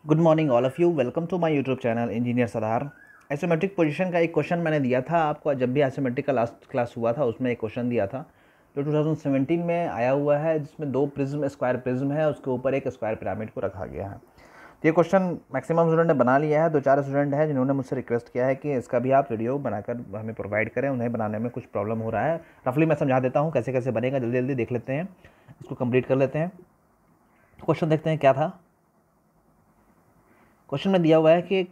Good morning all of you. Welcome to my YouTube channel engineer Sadar. Isometric position का एक question मैंने दिया था आपको, जब भी आइसोमेट्रिक का लास्ट क्लास हुआ था उसमें एक क्वेश्चन दिया था जो 2017 में आया हुआ है, जिसमें दो प्रिज्म स्क्वायर प्रिज्म है, उसके ऊपर एक स्क्वायर पिरामिड को रखा गया है। तो ये क्वेश्चन मैक्सिमम स्टूडेंट ने बना लिया है। 2-4 स्टूडेंट हैं जिन्होंने मुझसे रिक्वेस्ट किया है कि इसका भी आप वीडियो बनाकर हमें प्रोवाइड करें, उन्हें बनाने में कुछ प्रॉब्लम हो रहा है। रफली मैं समझा देता हूँ कैसे कैसे बनेगा, जल्दी जल्दी देख लेते हैं, इसको कंप्लीट कर लेते हैं। क्वेश्चन देखते हैं क्या था। क्वेश्चन में दिया हुआ है कि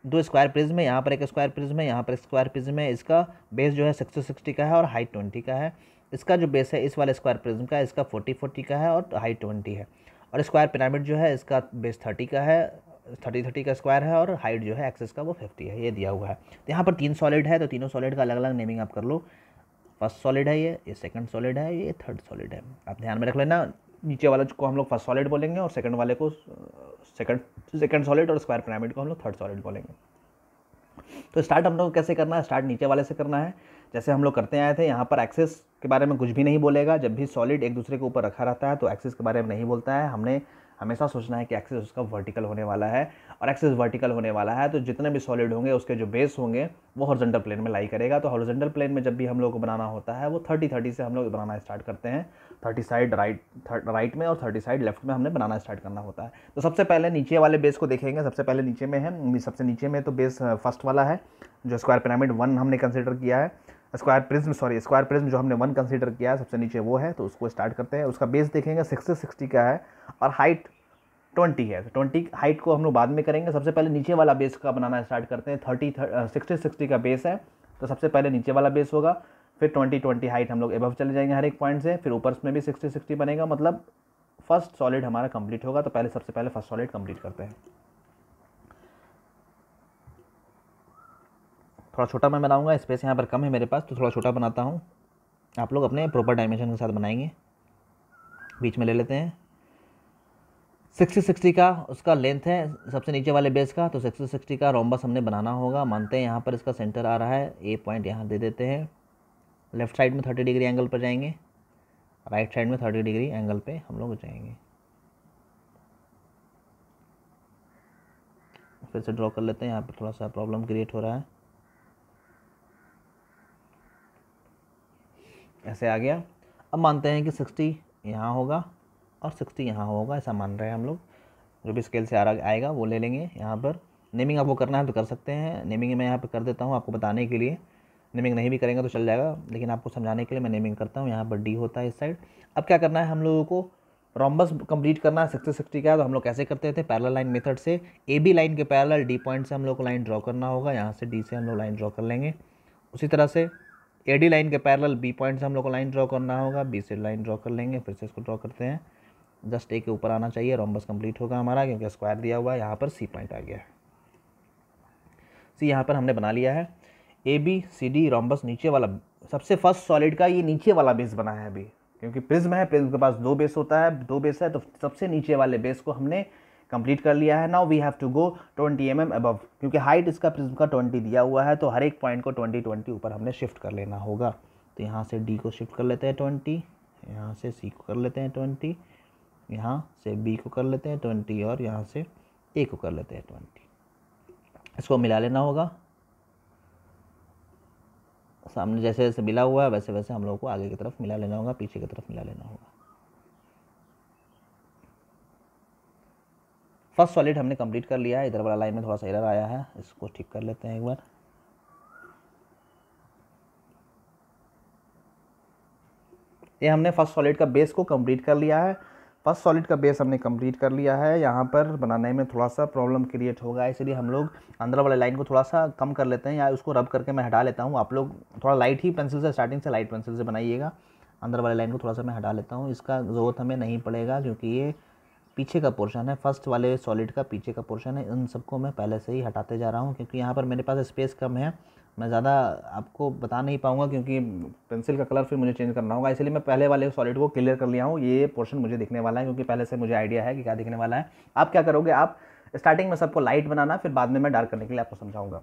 दो स्क्वायर प्रिज्म है, यहाँ पर एक स्क्वायर प्रिज्म है, यहाँ पर एक स्क्वायर प्रिज्म है। इसका बेस जो है 60 का है और हाइट 20 का है। इसका जो बेस है इस वाले स्क्वायर प्रिज्म का, इसका 40 का है और हाइट 20 है। और स्क्वायर पिरामिड जो है इसका बेस 30 का है, 30 का स्क्वायर है, और हाइट जो है एक्सेस का वो 50 है। ये दिया हुआ है। तो यहाँ पर 3 सॉलिड है, तो तीनों सॉलिड का अलग अलग नेमिंग आप कर लो। फर्स्ट सॉलिड है ये सेकंड सॉलिड है, ये थर्ड सॉलिड है। आप ध्यान में रख लेना, नीचे वाले को हम लोग फर्स्ट सॉलिड बोलेंगे और सेकंड वाले को सेकंड सॉलिड, और स्क्वायर पिरामिड को हम लोग थर्ड सॉलिड बोलेंगे। तो स्टार्ट हम लोग कैसे करना है, स्टार्ट नीचे वाले से करना है, जैसे हम लोग करते आए थे। यहाँ पर एक्सेस के बारे में कुछ भी नहीं बोलेगा। जब भी सॉलिड एक दूसरे के ऊपर रखा रहता है तो एक्सेस के बारे में नहीं बोलता है। हमने हमेशा सोचना है कि एक्सेस उसका वर्टिकल होने वाला है, और एक्सेस वर्टिकल होने वाला है तो जितने भी सॉलिड होंगे उसके जो बेस होंगे वो हॉरिजॉन्टल प्लेन में लाई करेगा। तो हॉरिजॉन्टल प्लेन में जब भी हम लोग को बनाना होता है वो 30-30 से हम लोग बनाना स्टार्ट करते हैं। 30 साइड राइट में और 30 साइड लेफ्ट में हमने बनाना स्टार्ट करना होता है। तो सबसे पहले नीचे वाले बेस को देखेंगे। सबसे पहले नीचे में है, सबसे नीचे में तो बेस फर्स्ट वाला है जो स्क्वायर पिरामिड 1 हमने कंसिडर किया है। स्क्वायर प्रिज्म जो हमने 1 कंसीडर किया है सबसे नीचे वो है, तो उसको स्टार्ट करते हैं। उसका बेस देखेंगे 60 का है और हाइट 20 है। 20 हाइट को हम लोग बाद में करेंगे, सबसे पहले नीचे वाला बेस का बनाना स्टार्ट करते हैं। 60 का बेस है तो सबसे पहले नीचे वाला बेस होगा, फिर 20 हाइट हम लोग एबव चले जाएंगे हर एक पॉइंट से, फिर ऊपर में भी 60 बनेगा, मतलब फर्स्ट सॉलिड हमारा कंप्लीट होगा। तो पहले सबसे पहले फर्स्ट सॉलिड कंप्लीट करते हैं। थोड़ा छोटा मैं बनाऊंगा, स्पेस यहाँ पर कम है मेरे पास, तो थोड़ा छोटा बनाता हूँ। आप लोग अपने प्रॉपर डायमेंशन के साथ बनाएंगे। बीच में ले लेते हैं 60 का उसका लेंथ है सबसे नीचे वाले बेस का, तो 60 का रोम्बस हमने बनाना होगा। मानते हैं यहाँ पर इसका सेंटर आ रहा है, ए पॉइंट यहाँ दे देते हैं। लेफ्ट साइड में 30 डिग्री एंगल पर जाएंगे, राइट साइड में 30 डिग्री एंगल पे हम लोग जाएंगे। फिर से ड्रॉ कर लेते हैं, यहाँ पर थोड़ा सा प्रॉब्लम क्रिएट हो रहा है। ऐसे आ गया। अब मानते हैं कि 60 यहाँ होगा और 60 यहाँ होगा, ऐसा मान रहे हैं हम लोग। जो भी स्केल से आएगा वो ले लेंगे। यहाँ पर नेमिंग आपको करना है तो कर सकते हैं। नेमिंग मैं यहाँ पर कर देता हूँ आपको बताने के लिए। नेमिंग नहीं भी करेंगे तो चल जाएगा, लेकिन आपको समझाने के लिए मैं नेमिंग करता हूँ। यहाँ पर डी होता है इस साइड। अब क्या करना है हम लोगों को, रोम्बस कंप्लीट करना है। 60 का तो हम लोग कैसे करते थे, पैरेलल लाइन मेथड से। ए बी लाइन के पैरेलल डी पॉइंट से हम लोग को लाइन ड्रॉ करना होगा। यहाँ से डी से हम लोग लाइन ड्रॉ कर लेंगे। उसी तरह से ए डी लाइन के पैरेलल बी पॉइंट से हम लोग को लाइन ड्रॉ करना होगा। बी से लाइन ड्रॉ कर लेंगे, फिर से इसको ड्रॉ करते हैं। जस्ट ए के ऊपर आना चाहिए, रोम्बस कंप्लीट होगा हमारा, क्योंकि स्क्वायर दिया हुआ है। यहाँ पर सी पॉइंट आ गया है। सी यहाँ पर हमने बना लिया है। A B C D rhombus नीचे वाला, सबसे फर्स्ट सॉलिड का ये नीचे वाला बेस बना है अभी, क्योंकि प्रिज्म है, प्रिज्म के पास दो बेस होता है, दो बेस है, तो सबसे नीचे वाले बेस को हमने कंप्लीट कर लिया है। Now we have to go 20 mm above, क्योंकि हाइट इसका प्रिज्म का 20 दिया हुआ है, तो हर एक पॉइंट को 20 ऊपर हमने शिफ्ट कर लेना होगा। तो यहाँ से डी को शिफ्ट कर लेते हैं 20, यहाँ से सी को कर लेते हैं 20, यहाँ से बी को कर लेते हैं 20, और यहाँ से ए को कर लेते हैं 20। इसको मिला लेना होगा। सामने जैसे जैसे मिला हुआ है वैसे वैसे हम लोगों को आगे की तरफ मिला लेना होगा, पीछे की तरफ मिला लेना होगा। फर्स्ट सॉलिड हमने कंप्लीट कर लिया है। इधर वाला लाइन में थोड़ा सा एरर आया है, इसको ठीक कर लेते हैं एक बार। ये हमने फर्स्ट सॉलिड का बेस को कंप्लीट कर लिया है। फर्स्ट सॉलिड का बेस हमने कंप्लीट कर लिया है। यहाँ पर बनाने में थोड़ा सा प्रॉब्लम क्रिएट होगा, इसलिए हम लोग अंदर वाले लाइन को थोड़ा सा कम कर लेते हैं, या उसको रब करके मैं हटा लेता हूँ। आप लोग थोड़ा लाइट ही पेंसिल से, स्टार्टिंग से लाइट पेंसिल से बनाइएगा। अंदर वाले लाइन को थोड़ा सा मैं हटा लेता हूँ, इसका ज़रूरत हमें नहीं पड़ेगा, क्योंकि ये पीछे का पोर्शन है। फर्स्ट वाले सॉलिड का पीछे का पोर्शन है। इन सबको मैं पहले से ही हटाते जा रहा हूँ, क्योंकि यहाँ पर मेरे पास स्पेस कम है। मैं ज़्यादा आपको बता नहीं पाऊँगा, क्योंकि पेंसिल का कलर फिर मुझे चेंज करना होगा, इसलिए मैं पहले वाले सॉलिड को क्लियर कर लिया हूँ। ये पोर्शन मुझे दिखने वाला है, क्योंकि पहले से मुझे आइडिया है कि क्या दिखने वाला है। आप क्या करोगे, आप स्टार्टिंग में सबको लाइट बनाना, फिर बाद में मैं डार्क करने के लिए आपको समझाऊँगा।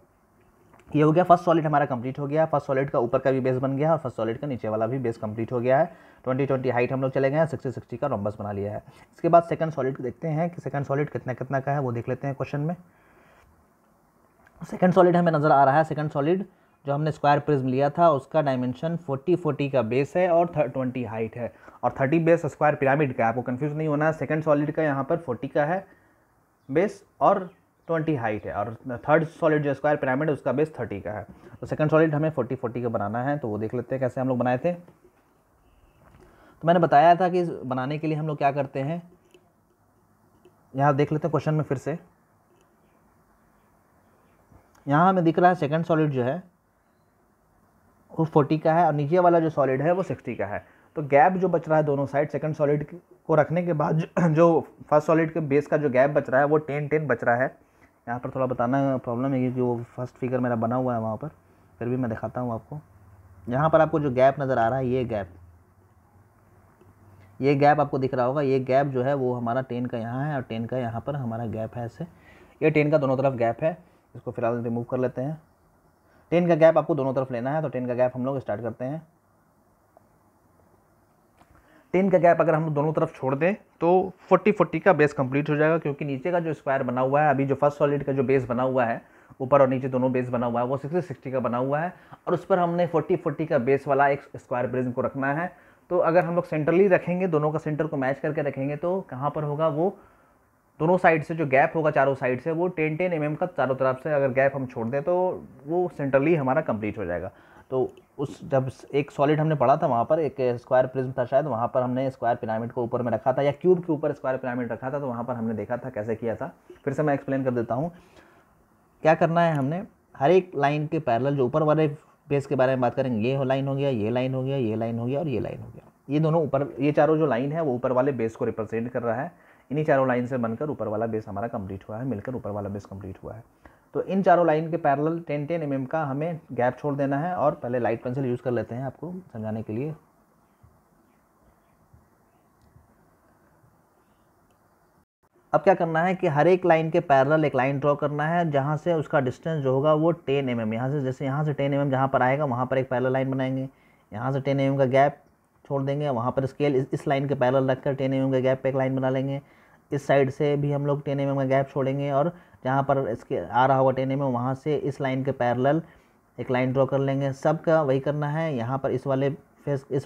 ये हो गया फर्स्ट सॉलिड हमारा कंप्लीट हो गया। फर्स्ट सॉलिड का ऊपर का भी बेस बन गया और फर्स्ट सॉलिड का नीचे वाला भी बेस कंप्लीट हो गया है। 20-20 हाइट हम लोग चले गए हैं, 60-60 का रोम्बस बना लिया है। इसके बाद सेकंड सॉलिड देखते हैं कि सेकंड सॉलिड कितना कितना का है, वो देख लेते हैं क्वेश्चन में। सेकंड सॉलिड हमें नज़र आ रहा है। सेकंड सॉलिड जो हमने स्क्वायर प्रिज्म लिया था उसका डायमेंशन 40-40 का बेस है और 20 हाइट है और 30 बेस स्क्वायर पिरामिड का है। आपको कंफ्यूज नहीं होना है, सेकंड सॉलिड का यहाँ पर 40 का है बेस और 20 हाइट है और थर्ड सॉलिड जो स्क्वायर पिरामिड है उसका बेस 30 का है। तो सेकंड सॉलिड हमें 40-40 का बनाना है, तो वो देख लेते हैं कैसे हम लोग बनाए थे। तो मैंने बताया था कि बनाने के लिए हम लोग क्या करते हैं, यहाँ देख लेते हैं क्वेश्चन में फिर से। यहाँ हमें दिख रहा है सेकंड सॉलिड जो है वो 40 का है और नीचे वाला जो सॉलिड है वो 60 का है। तो गैप जो बच रहा है दोनों साइड सेकंड सॉलिड को रखने के बाद जो फर्स्ट सॉलिड के बेस का जो गैप बच रहा है वो 10-10 बच रहा है। यहाँ पर थोड़ा बताना प्रॉब्लम है क्योंकि वो फर्स्ट फिगर मेरा बना हुआ है वहाँ पर, फिर भी मैं दिखाता हूँ आपको। यहाँ पर आपको जो गैप नज़र आ रहा है ये गैप आपको दिख रहा होगा। ये गैप जो है वो हमारा 10 का यहाँ है और 10 का यहाँ पर हमारा गैप है। ऐसे ये 10 का दोनों तरफ गैप है, इसको फिलहाल रिमूव कर लेते हैं। 10 का गैप आपको दोनों तरफ लेना है, तो 10 का गैप हम लोग स्टार्ट करते हैं। 10 का गैप अगर हम दोनों तरफ छोड़ दें तो 40-40 का बेस कंप्लीट हो जाएगा, क्योंकि नीचे का जो स्क्वायर बना हुआ है, अभी जो फर्स्ट सॉलिड का जो बेस बना हुआ है, ऊपर और नीचे दोनों बेस बना हुआ है, वो 60-60 का बना हुआ है और उस पर हमने 40-40 का बेस वाला एक स्क्वायर प्रिज्म को रखना है। तो अगर हम लोग सेंट्रली रखेंगे, दोनों का सेंटर को मैच करके रखेंगे, तो कहाँ पर होगा, वो दोनों साइड से जो गैप होगा चारों साइड से वो 10-10 mm का चारों तरफ से अगर गैप हम छोड़ दें तो वो सेंट्रली हमारा कंप्लीट हो जाएगा। तो उस जब एक सॉलिड हमने पढ़ा था वहाँ पर एक स्क्वायर प्रिज्म था शायद, वहाँ पर हमने स्क्वायर पिरामिड को ऊपर में रखा था या क्यूब के ऊपर स्क्वायर पिरामिड रखा था, तो वहाँ पर हमने देखा था कैसे किया था। फिर से मैं एक्सप्लेन कर देता हूँ। क्या करना है, हमने हर एक लाइन के पैरेलल जो ऊपर वाले बेस के बारे में बात करेंगे, ये लाइन हो गया, ये लाइन हो गया, ये लाइन हो गया और ये लाइन हो गया। ये दोनों ऊपर, ये चारों जो लाइन है वो ऊपर वाले बेस को रिप्रेजेंट कर रहा है। इन्हीं चारों लाइन से बनकर ऊपर वाला बेस हमारा कंप्लीट हुआ है, मिलकर ऊपर वाला बेस कंप्लीट हुआ है। तो इन चारों लाइन के पैरेलल 10-10 mm का हमें गैप छोड़ देना है और पहले लाइट पेंसिल यूज़ कर लेते हैं आपको समझाने के लिए। अब क्या करना है कि हर एक लाइन के पैरेलल एक लाइन ड्रॉ करना है, जहाँ से उसका डिस्टेंस जो होगा वो 10 mm, यहाँ से जैसे यहाँ से 10 mm जहाँ पर आएगा वहाँ पर एक पैरेलल लाइन बनाएंगे, यहाँ से 10 mm का गैप छोड़ देंगे, वहाँ पर स्केल इस लाइन के पैरेलल रखकर 10 mm के गैप पे एक लाइन बना लेंगे। इस साइड से भी हम लोग 10 mm का गैप छोड़ेंगे और जहाँ पर इसके आ रहा होगा 10 mm वहाँ से इस लाइन के पैरेलल एक लाइन ड्रॉ कर लेंगे। सबका वही करना है। यहाँ पर इस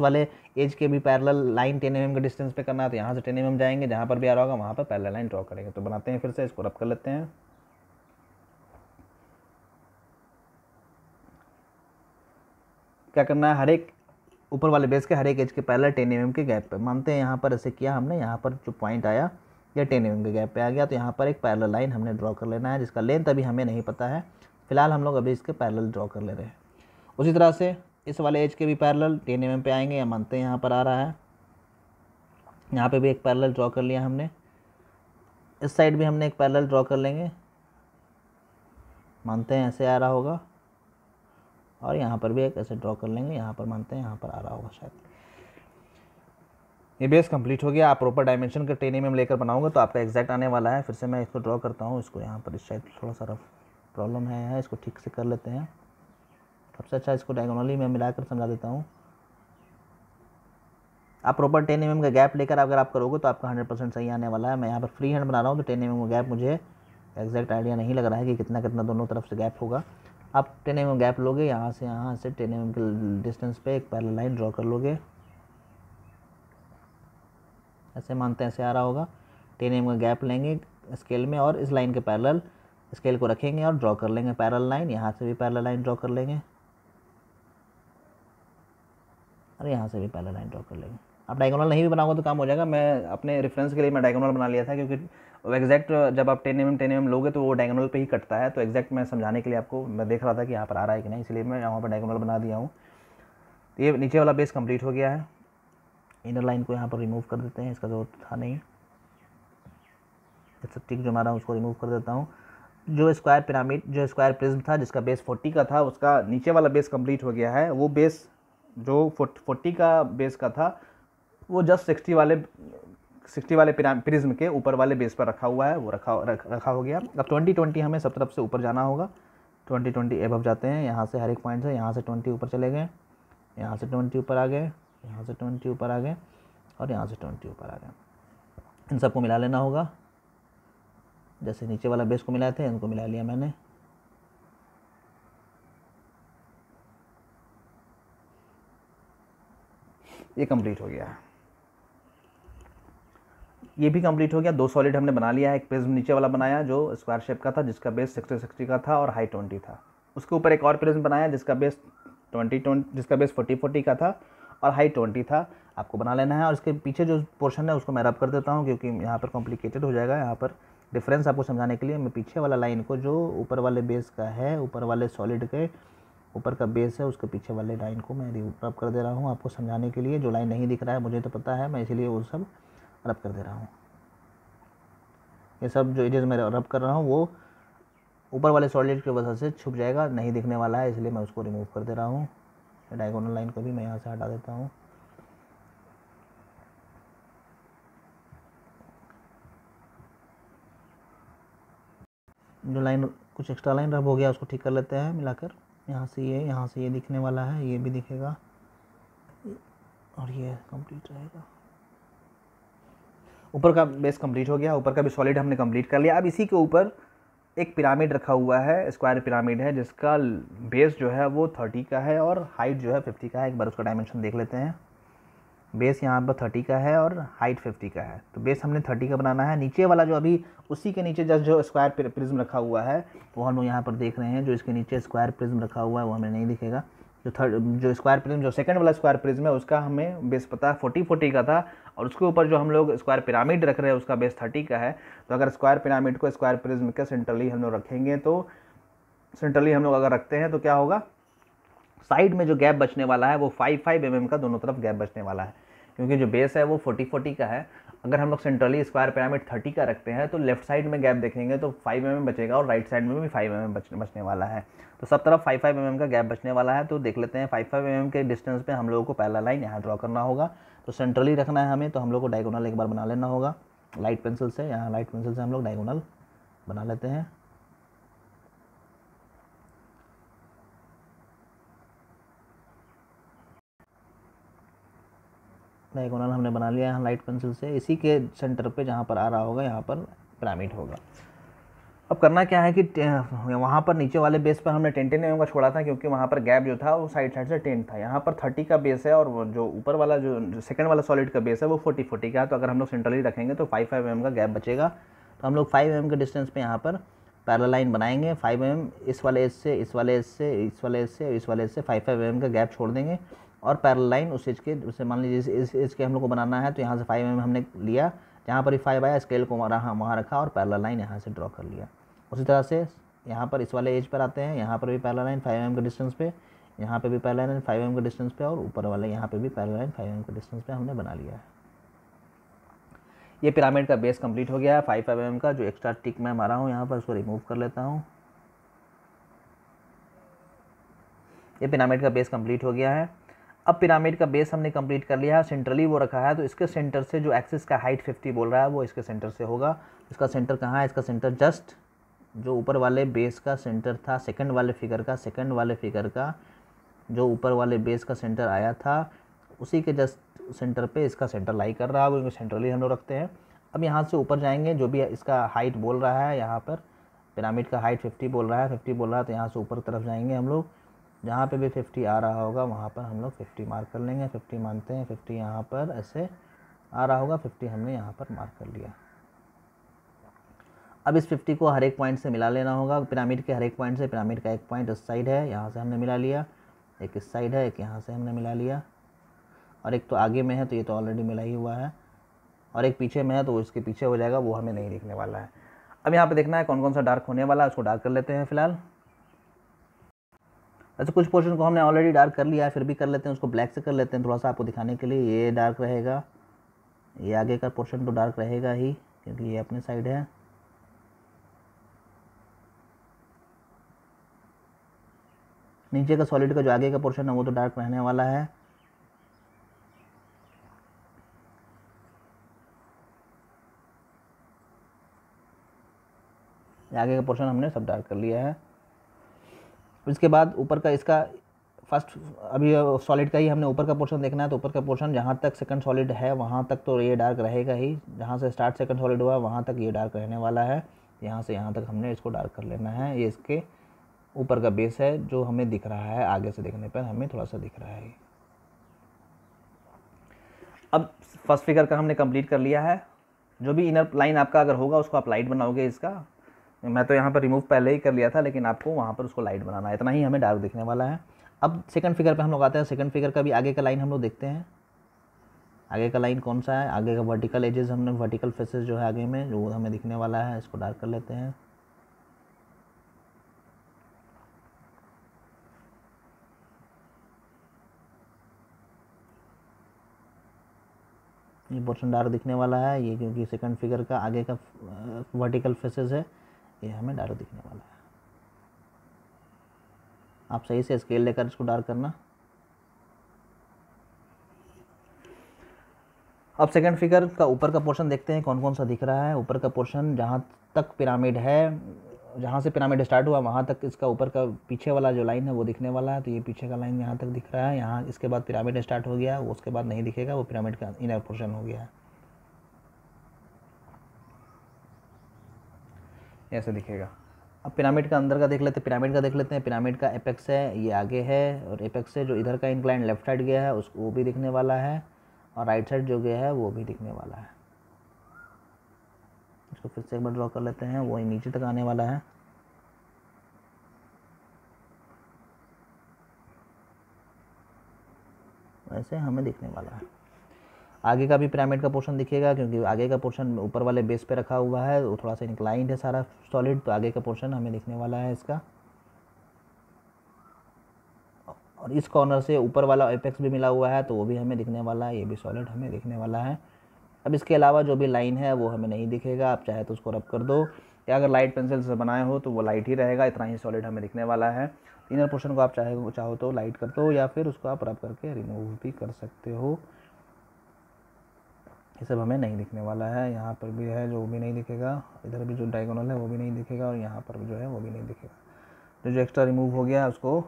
वाले एज के भी पैरेलल लाइन 10 mm के डिस्टेंस पे करना है, तो यहाँ से 10 mm जाएंगे, जहाँ पर भी आ रहा होगा वहाँ पर पैरेलल लाइन ड्रॉ करेंगे। तो बनाते हैं, फिर से इसको रब कर लेते हैं। क्या करना है, हर एक ऊपर वाले बेस के हर एक एज के पैरेलल 10 mm के गैप पे, मानते हैं यहाँ पर ऐसे किया हमने, यहाँ पर जो पॉइंट आया या 10 mm के गैप पे आ गया, तो यहाँ पर एक पैरेलल लाइन हमने ड्रॉ कर लेना है, जिसका लेंथ अभी हमें नहीं पता है, फिलहाल हम लोग अभी इसके पैरेलल ड्रॉ कर ले रहे हैं। उसी तरह से इस वाले एज के भी पैरेलल 10 mm पे आएंगे, या मानते हैं यहाँ पर आ रहा है, यहाँ पे भी एक पैरेलल ड्रॉ कर लिया हमने। इस साइड भी हमने एक पैरेलल ड्रॉ कर लेंगे, मानते हैं ऐसे आ रहा होगा, और यहाँ पर भी एक ऐसे ड्रॉ कर लेंगे, यहाँ पर मानते हैं यहाँ पर आ रहा होगा शायद। ये बेस कंप्लीट हो गया। आप प्रॉपर डायमेंशन का 10 mm लेकर बनाओगे तो आपका एग्जैक्ट आने वाला है। फिर से मैं इसको ड्रॉ करता हूँ, इसको यहाँ पर इस साइड थोड़ा सा रफ प्रॉब्लम है, इसको ठीक से कर लेते हैं। सबसे अच्छा इसको डायगोनली मैं मिलाकर समझा देता हूँ। आप प्रॉपर 10 mm का गैप लेकर अगर आप करोगे तो आपका 100% सही आने वाला है। मैं यहाँ पर फ्री हैंड बना रहा हूँ तो 10 mm का गैप मुझे एग्जैक्ट आइडिया नहीं लग रहा है कि कितना कितना दोनों तरफ से गैप होगा। आप 10 mm गैप लोगे, यहाँ से 10 mm के डिस्टेंस पे एक पैरेलल लाइन ड्रॉ कर लोगे, ऐसे मानते हैं ऐसे आ रहा होगा। 10 mm का गैप लेंगे स्केल में और इस लाइन के पैरेलल स्केल को रखेंगे और ड्रॉ कर लेंगे पैरेलल लाइन। यहाँ से भी पैरेलल लाइन ड्रॉ कर लेंगे और यहाँ से भी पैरेलल लाइन ड्रॉ कर लेंगे। आप डायगोनल नहीं भी बनाओगे तो काम हो जाएगा। मैं अपने रेफरेंस के लिए मैं डायगोनल बना लिया था, क्योंकि एग्जैक्ट जब आप 10 mm लोगे तो वो डायगोनल पे ही कटता है। तो एग्जैक्ट मैं समझाने के लिए आपको, मैं देख रहा था कि यहाँ पर आ रहा है कि नहीं, इसलिए मैं यहाँ पर डायगोनल बना दिया हूँ। तो ये नीचे वाला बेस कंप्लीट हो गया है। इनर लाइन को यहाँ पर रिमूव कर देते हैं, इसका ज़रूरत था नहीं। इससे टिक जो मारा उसको रिमूव कर देता हूँ। जो स्क्वायर प्रिज्म था जिसका बेस 40 का था, उसका नीचे वाला बेस कंप्लीट हो गया है। वो बेस जो 40 का बेस का था वो जस्ट 60 वाले प्रिज्म के ऊपर वाले बेस पर रखा हुआ है, वो रखा हो गया। अब 20-20 हमें सब तरफ से ऊपर जाना होगा। 20 एबव जाते हैं, यहाँ से हर एक पॉइंट से, यहाँ से 20 ऊपर चले गए, यहाँ से 20 ऊपर आ गए, यहाँ से 20 ऊपर आ गए और यहाँ से 20 ऊपर आ गए। इन सबको मिला लेना होगा, जैसे नीचे वाला बेस को मिलाए थे इनको मिला लिया मैंने। ये कंप्लीट हो गया, ये भी कंप्लीट हो गया। 2 सॉलिड हमने बना लिया है। एक प्रिज्म नीचे वाला बनाया जो स्क्वायर शेप का था, जिसका बेस 60-60 का था और हाइट 20 था। उसके ऊपर एक और प्रिज्म बनाया जिसका बेस 40-40 का था और हाइट 20 था। आपको बना लेना है। और इसके पीछे जो पोर्शन है उसको मैं रब कर देता हूँ, क्योंकि यहाँ पर कॉम्प्लिकेटेड हो जाएगा। यहाँ पर डिफरेंस आपको समझाने के लिए मैं पीछे वाला लाइन को, जो ऊपर वाले बेस का है, ऊपर वाले सॉलिड के ऊपर का बेस है, उसके पीछे वाले लाइन को मैं रब कर दे रहा हूँ आपको समझाने के लिए। जो लाइन नहीं दिख रहा है मुझे तो पता है, मैं इसीलिए वो सब रब कर दे रहा हूँ। ये सब जो एजेस मैं रब कर रहा हूँ वो ऊपर वाले सॉलिड की वजह से छुप जाएगा, नहीं दिखने वाला है, इसलिए मैं उसको रिमूव कर दे रहा हूँ। डायगोनल लाइन को भी मैं यहाँ से हटा देता हूँ। जो लाइन कुछ एक्स्ट्रा लाइन रब हो गया उसको ठीक कर लेते हैं मिलाकर। यहाँ से ये दिखने वाला है, ये भी दिखेगा और ये कंप्लीट रहेगा। ऊपर का बेस कंप्लीट हो गया, ऊपर का भी सॉलिड हमने कंप्लीट कर लिया। अब इसी के ऊपर एक पिरामिड रखा हुआ है, स्क्वायर पिरामिड है, जिसका बेस जो है वो 30 का है और हाइट जो है 50 का है। एक बार उसका डायमेंशन देख लेते हैं। बेस यहाँ पर 30 का है और हाइट 50 का है, तो बेस हमने 30 का बनाना है। नीचे वाला जो अभी उसी के नीचे जस्ट जो स्क्वायर प्रिज्म रखा हुआ है वो हम लोग यहाँ पर देख रहे हैं। जो इसके नीचे स्क्वायर प्रिज्म रखा हुआ है वो हमें नहीं दिखेगा। जो स्क्वायर प्रिज्म, जो सेकंड वाला स्क्वायर प्रिज्म है, उसका हमें बेस पता है 40-40 का था और उसके ऊपर जो हम लोग स्क्वायर पिरामिड रख रहे हैं उसका बेस 30 का है। तो अगर स्क्वायर पिरामिड को स्क्वायर प्रिज्म के सेंट्रली हम लोग रखेंगे, तो सेंट्रली हम लोग अगर रखते हैं तो क्या होगा, साइड में जो गैप बचने वाला है वो 5-5 mm का दोनों तरफ गैप बचने वाला है, क्योंकि जो बेस है वो 40-40 का है। अगर हम लोग सेंट्रली स्क्वायर पिरामिड 30 का रखते हैं तो लेफ्ट साइड में गैप देखेंगे तो 5 mm बचेगा और राइट साइड में भी 5 mm बचने वाला है। तो सब तरफ 5-5 mm का गैप बचने वाला है। तो देख लेते हैं 5-5 mm के डिस्टेंस पे हम लोगों को पहला लाइन यहाँ ड्रॉ करना होगा। तो सेंट्रली रखना है हमें, तो हम लोग को डायगोनल एक बार बना लेना होगा लाइट पेंसिल से। यहाँ लाइट पेंसिल से हम लोग डायगोनल बना लेते हैं। डायगोनल हमने बना लिया यहाँ लाइट पेंसिल से। इसी के सेंटर पे जहाँ पर आ रहा होगा यहाँ पर पिरामिड होगा। अब करना क्या है कि वहाँ पर नीचे वाले बेस पर हमने 10 mm का छोड़ा था, क्योंकि वहाँ पर गैप जो था वो साइड से 10 था। यहाँ पर 30 का बेस है और जो ऊपर वाला जो सेकंड वाला सॉलिड का बेस है वो 40-40 का है। तो अगर हम लोग सेंट्रली रखेंगे तो 5-5 mm का गैप बचेगा। तो हम लोग 5 mm के डिस्टेंस पे यहाँ पर पैरेलल लाइन बनाएंगे। 5 mm इस वाले एज से, इस वाले एज से, इस वाले एज से, इस वाले एज से 5-5 mm का गैप छोड़ देंगे और पैरेलल लाइन उस एज के, जैसे मान लीजिए इस एज के हम लोग को बनाना है, तो यहाँ से 5 mm हमने लिया, जहाँ पर भी 5 आया स्केल को वहाँ रखा और पैरेलल लाइन यहाँ से ड्रॉ कर लिया। उसी तरह से यहाँ पर इस वाले एज पर आते हैं, यहाँ पर भी पैरेलल लाइन 5 mm के डिस्टेंस पे, यहाँ पे भी पैरेलल लाइन 5 mm के डिस्टेंस पे और ऊपर वाले यहाँ पे भी पैरेलल लाइन 5 mm के डिस्टेंस पे हमने बना लिया है। ये पिरामिड का बेस कंप्लीट हो गया है 5-5 mm का। जो एक्स्ट्रा टिक मैं मारा हूँ यहाँ पर उसको रिमूव कर लेता हूँ। ये पिरामिड का बेस कंप्लीट हो गया है। अब पिरामिड का बेस हमने कंप्लीट कर लिया है, सेंट्रली वो रखा है, तो इसके सेंटर से जो एक्सिस का हाइट 50 बोल रहा है वो इसके सेंटर से होगा। इसका सेंटर कहाँ है? इसका सेंटर जस्ट जो ऊपर वाले बेस का सेंटर था, सेकंड वाले फिगर का जो ऊपर वाले बेस का सेंटर आया था, उसी के जस्ट सेंटर पे इसका सेंटर लाई कर रहा है, वो सेंट्रली हम लोग रखते हैं। अब यहाँ से ऊपर जाएंगे, जो भी इसका हाइट बोल रहा है, यहाँ पर पिरामिड का हाइट 50 बोल रहा है, तो यहाँ से ऊपर तरफ जाएंगे हम लोग। जहाँ पे भी 50 आ रहा होगा वहाँ पर हम लोग 50 मार्क कर लेंगे। 50 मानते हैं, 50 यहाँ पर ऐसे आ रहा होगा, 50 हमने यहाँ पर मार्क कर लिया। अब इस 50 को हर एक पॉइंट से मिला लेना होगा, पिरामिड के हर एक पॉइंट से। पिरामिड का एक पॉइंट इस साइड है, यहाँ से हमने मिला लिया, एक इस साइड है, एक यहाँ से हमने मिला लिया, और एक तो आगे में है तो ये तो ऑलरेडी मिला ही हुआ है, और एक पीछे में है तो इसके पीछे हो जाएगा, वो हमें नहीं दिखने वाला है। अब यहाँ पे देखना है कौन कौन सा डार्क होने वाला है, उसको डार्क कर लेते हैं फिलहाल। वैसे कुछ पोर्शन को हमने ऑलरेडी डार्क कर लिया है, फिर भी कर लेते हैं, उसको ब्लैक से कर लेते हैं थोड़ा सा आपको दिखाने के लिए। ये डार्क रहेगा, ये आगे का पोर्शन तो डार्क रहेगा ही क्योंकि ये अपने साइड है। नीचे का सॉलिड का जो आगे का पोर्शन है वो तो डार्क रहने वाला है। आगे का पोर्शन हमने सब डार्क कर लिया है। इसके बाद ऊपर का इसका फर्स्ट, अभी सॉलिड का ही हमने ऊपर का पोर्शन देखना है, तो ऊपर का पोर्शन जहाँ तक सेकंड सॉलिड है वहाँ तक तो ये डार्क रहेगा ही, जहाँ से स्टार्ट सेकंड सॉलिड हुआ वहाँ तक ये डार्क रहने वाला है। यहाँ से यहाँ तक हमने इसको डार्क कर लेना है। ये इसके ऊपर का बेस है जो हमें दिख रहा है, आगे से देखने पर हमें थोड़ा सा दिख रहा है। अब फर्स्ट फिगर का हमने कंप्लीट कर लिया है। जो भी इनर लाइन आपका अगर होगा उसको आप लाइट बनाओगे। इसका मैं तो यहाँ पर रिमूव पहले ही कर लिया था, लेकिन आपको वहाँ पर उसको लाइट बनाना है, इतना ही हमें डार्क दिखने वाला है। अब सेकंड फिगर पे हम लोग आते हैं। सेकंड फिगर का भी आगे का लाइन हम लोग देखते हैं। आगे का लाइन कौन सा है? आगे का वर्टिकल एजेस, हमने वर्टिकल फेसेस जो है आगे में जो हमें दिखने वाला है, इसको डार्क कर लेते हैं। ये पोर्शन डार्क दिखने वाला है ये, क्योंकि सेकंड फिगर का आगे का वर्टिकल फेसेस है, ये हमें डार्क दिखने वाला है। आप सही से स्केल लेकर इसको डार्क करना। अब सेकंड फिगर का ऊपर का पोर्शन देखते हैं कौन कौन सा दिख रहा है। ऊपर का पोर्शन जहाँ तक पिरामिड है, जहाँ से पिरामिड स्टार्ट हुआ वहाँ तक इसका ऊपर का पीछे वाला जो लाइन है वो दिखने वाला है। तो ये पीछे का लाइन यहाँ तक दिख रहा है। यहाँ इसके बाद पिरामिड स्टार्ट हो गया, उसके बाद नहीं दिखेगा, वो पिरामिड का इनर पोर्शन हो गया है, ऐसे दिखेगा। अब पिरामिड का अंदर का देख लेते हैं। पिरामिड का देख लेते हैं। पिरामिड का एपेक्स है, ये आगे है, और एपेक्स से जो इधर का इंक्लाइन लेफ्ट साइड गया है उसको वो भी दिखने वाला है, और राइट साइड जो गया है वो भी दिखने वाला है। इसको फिर से एक बार ड्रॉ कर लेते हैं। वो नीचे तक आने वाला है। वैसे हमें दिखने वाला है। आगे का भी पिरामिड का पोर्शन दिखेगा, क्योंकि आगे का पोर्शन ऊपर वाले बेस पे रखा हुआ है, वो थोड़ा सा इंक्लाइंड है सारा सॉलिड, तो आगे का पोर्शन हमें दिखने वाला है इसका। और इस कॉर्नर से ऊपर वाला एपेक्स भी मिला हुआ है, तो वो भी हमें दिखने वाला है, ये भी सॉलिड हमें दिखने वाला है। अब इसके अलावा जो भी लाइन है वो हमें नहीं दिखेगा। आप चाहे तो उसको रब कर दो, या अगर लाइट पेंसिल से बनाए हो तो वो लाइट ही रहेगा, इतना ही सॉलिड हमें दिखने वाला है। इनर पोर्शन को आप चाहो तो लाइट कर दो, या फिर उसको आप रब करके रिमूव भी कर सकते हो। ये सब हमें नहीं दिखने वाला है। यहाँ पर भी है जो वो भी नहीं दिखेगा, इधर भी जो डायगोनल है वो भी नहीं दिखेगा, और यहाँ पर भी जो है वो भी नहीं दिखेगा। तो जो एक्स्ट्रा रिमूव हो गया उसको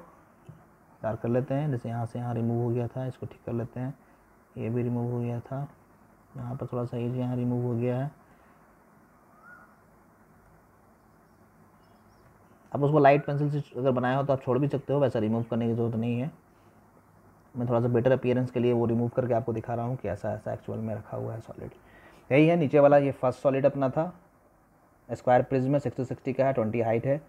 डार्क कर लेते हैं। जैसे यहाँ से यहाँ रिमूव हो गया था, इसको ठीक कर लेते हैं। ये भी रिमूव हो गया था, यहाँ पर थोड़ा सा एज यहाँ रिमूव हो गया है। अब उसको लाइट पेंसिल से अगर बनाया हो तो आप छोड़ भी सकते हो, वैसा रिमूव करने की ज़रूरत नहीं है। मैं थोड़ा सा बेटर अपीयरेंस के लिए वो रिमूव करके आपको दिखा रहा हूँ कि ऐसा ऐसा एक्चुअल में रखा हुआ है सॉलिड। यही है नीचे वाला, ये फर्स्ट सॉलिड अपना था स्क्वायर प्रिज्म में 60-60 का है, 20 हाइट है।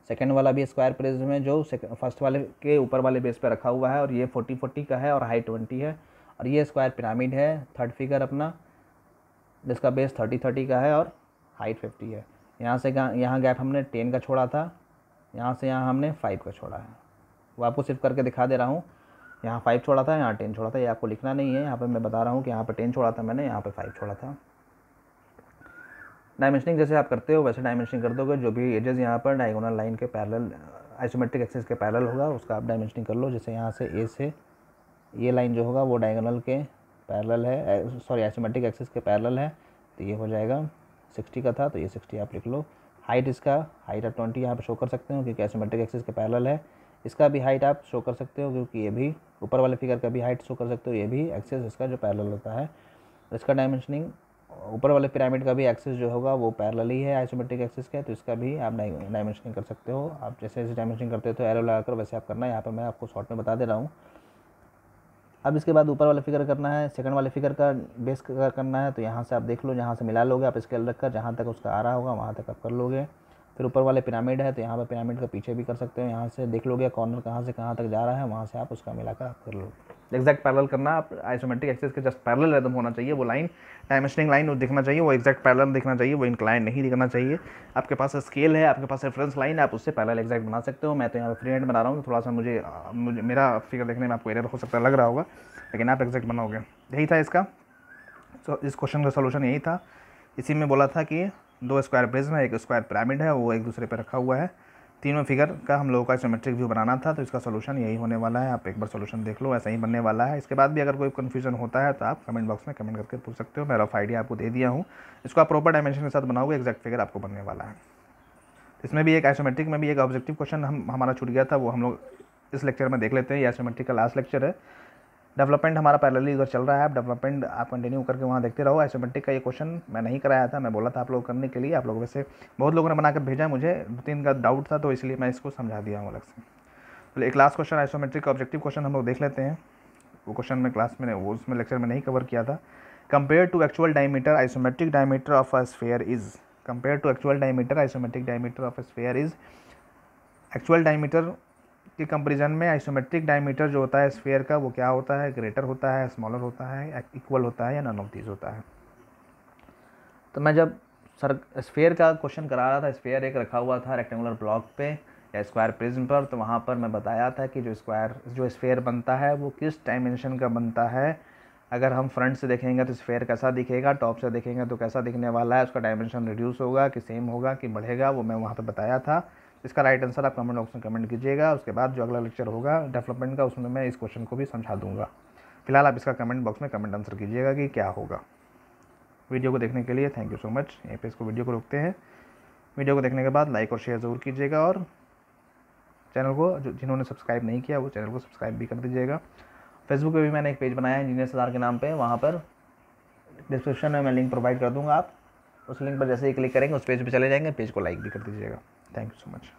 सेकंड वाला भी स्क्वायर प्रिज्म में जो फर्स्ट वाले के ऊपर वाले बेस पे रखा हुआ है, और ये 40-40 का है और हाइट 20 है। और ये स्क्वायर पिरामिड है थर्ड फिगर अपना, जिसका बेस 30-30 का है और हाइट 50 है। यहाँ से यहाँ गैप हमने 10 का छोड़ा था, यहाँ से यहाँ हमने 5 का छोड़ा है। वो आपको सिर्फ करके दिखा दे रहा हूँ। यहाँ 5 छोड़ा था, यहाँ 10 छोड़ा था, ये आपको लिखना नहीं है। यहाँ पर मैं बता रहा हूँ कि यहाँ पर 10 छोड़ा था मैंने, यहाँ पर 5 छोड़ा था। डायमेंशनिंग जैसे आप करते हो वैसे डायमेंशनिंग कर दोगे। जो भी एजेस यहाँ पर डायगोनल लाइन के पैरेलल, आइसोमेट्रिक एक्सिस के पैरेलल होगा उसका आप डायमेंशनिंग कर लो। जैसे यहाँ से ए से ये लाइन जो होगा वो डायगोनल के पैरेलल है, सॉरी आइसोमेट्रिक एक्सिस के पैरेलल है, तो ये हो जाएगा 60 का था, तो ये 60 आप लिख लो। हाइट इसका हाइट आप 20 यहाँ पर शो कर सकते हो, क्योंकि आइसोमेट्रिक एक्सिस के पैरेलल है। इसका भी हाइट आप शो कर सकते हो, क्योंकि ये भी ऊपर वाले फिगर का भी हाइट शो कर सकते हो, ये भी एक्सिस इसका जो पैरेलल होता है। इसका डायमेंशनिंग ऊपर वाले पिरामिड का भी एक्सिस जो होगा वो पैरेलल ही है आइसोमेट्रिक एक्सिस के, तो इसका भी आप डायमेंशनिंग कर सकते हो। आप जैसे जैसे डायमेंशनिंग करते हो तो एरो लगाकर वैसे आप करना है। यहाँ पर मैं आपको शॉर्ट में बता दे रहा हूँ। अब इसके बाद ऊपर वाले फिगर करना है, सेकंड वाले फिगर का बेस करना है, तो यहाँ से आप देख लो, जहाँ से मिला लोगे आप स्केल रखकर, जहाँ तक उसका आ रहा होगा वहाँ तक आप कर लोगे। फिर ऊपर वाले पिरामिड है तो यहाँ पर पिरामिड का पीछे भी कर सकते हो, यहाँ से देख लोगे कॉर्नर कहाँ से कहाँ तक जा रहा है, वहाँ से आप उसका मिलाकर आप कर लो। एग्जैक्ट पैरेलल करना, आप आइसोमेट्रिक एक्सिस के जस्ट पैरेलल एकदम होना चाहिए वो लाइन, डायमेंशनिंग लाइन दिखना चाहिए, वो एग्जैक्ट पैरेलल दिखना चाहिए, वो इंक्लाइन नहीं दिखना चाहिए। आपके पास स्केल है, आपके पास रेफरेंस लाइन है, आप उससे पैरेलल एग्जैक्ट बना सकते हो। मैं तो यहाँ फ्री हैंड बना रहा हूँ, तो थोड़ा सा मुझे मेरा फिगर देखने में आपको एरर हो सकता है, लग रहा होगा, लेकिन आप एग्जैक्ट बनाओगे। यही था इसका, तो इस क्वेश्चन का सोल्यूशन यही था। इसी में बोला था कि 2 स्क्वायर प्रिज्म है, एक स्क्वायर पिरामिड है, वो एक दूसरे पे रखा हुआ है। तीनों फिगर का हम लोगों का सिमेट्रिक व्यू बनाना था, तो इसका सोल्यूशन यही होने वाला है। आप एक बार सोल्यूशन देख लो, ऐसा ही बनने वाला है। इसके बाद भी अगर कोई कन्फ्यूजन होता है तो आप कमेंट बॉक्स में कमेंट करके पूछ सकते हो। मैं रफ आइडिया आपको दे दिया हूँ। इसको आप प्रॉपर डायमेंशन के साथ बनाओगे, एग्जैक्ट फिगर आपको बनने वाला है। इसमें भी एक आइसोमेट्रिक में भी एक ऑब्जेक्टिव क्वेश्चन हमारा छूट गया था, वो हम लोग इस लेक्चर में देख लेते हैं। ये आइसोमेट्रिक का लास्ट लेक्चर है। डेवलपमेंट हमारा पैरेलली उधर चल रहा है, आप डेवलपमेंट आप कंटिन्यू करके वहाँ देखते रहो। आइसोमेट्रिक का ये क्वेश्चन मैं नहीं कराया था, मैं बोला था आप लोग करने के लिए। आप लोग वैसे बहुत लोगों ने बना कर भेजा, मुझे 2-3 का डाउट था, तो इसलिए मैं इसको समझा दिया हूँ अलग से। तो एक लास्ट क्वेश्चन आइसोमेट्रिक का ऑब्जेक्टिव क्वेश्चन हम लोग देख लेते हैं। वो क्वेश्चन में क्लास में वो उसमें लेक्चर में नहीं कवर किया था। Compare to actual diameter isometric diameter of a sphere is, compare to actual diameter isometric diameter of a sphere is, actual diameter के कंपेरिजन में आइसोमेट्रिक डायमीटर जो होता है स्फीयर का वो क्या होता है, ग्रेटर होता है, स्मॉलर होता है, इक्वल होता है, या नन ऑफ दीज होता है। तो मैं जब स्फीयर का क्वेश्चन करा रहा था, स्फीयर एक रखा हुआ था रेक्टेंगुलर ब्लॉक पे या स्क्वायर प्रिज्म पर, तो वहाँ पर मैं बताया था कि जो स्फीयर बनता है वो किस डायमेंशन का बनता है। अगर हम फ्रंट से देखेंगे तो स्फीयर कैसा दिखेगा, टॉप से देखेंगे तो कैसा दिखने वाला है, उसका डायमेंशन रिड्यूस होगा कि सेम होगा कि बढ़ेगा, वो मैं वहाँ पर बताया था। इसका राइट आंसर आप कमेंट बॉक्स में कमेंट कीजिएगा। उसके बाद जो अगला लेक्चर होगा डेवलपमेंट का, उसमें मैं इस क्वेश्चन को भी समझा दूंगा। फिलहाल आप इसका कमेंट बॉक्स में कमेंट आंसर कीजिएगा कि क्या होगा। वीडियो को देखने के लिए थैंक यू सो मच। यहीं पे इसको वीडियो को रोकते हैं। वीडियो को देखने के बाद लाइक और शेयर ज़रूर कीजिएगा, और चैनल को जिन्होंने सब्सक्राइब नहीं किया वो चैनल को सब्सक्राइब भी कर दीजिएगा। फेसबुक पे भी मैंने एक पेज बनाया है इंजीनियर सरदार के नाम पे, वहाँ पर डिस्क्रिप्शन में मैं लिंक प्रोवाइड कर दूँगा। आप उस लिंक पर जैसे ही क्लिक करेंगे उस पेज पे चले जाएंगे, पेज को लाइक भी कर दीजिएगा। Thank you so much.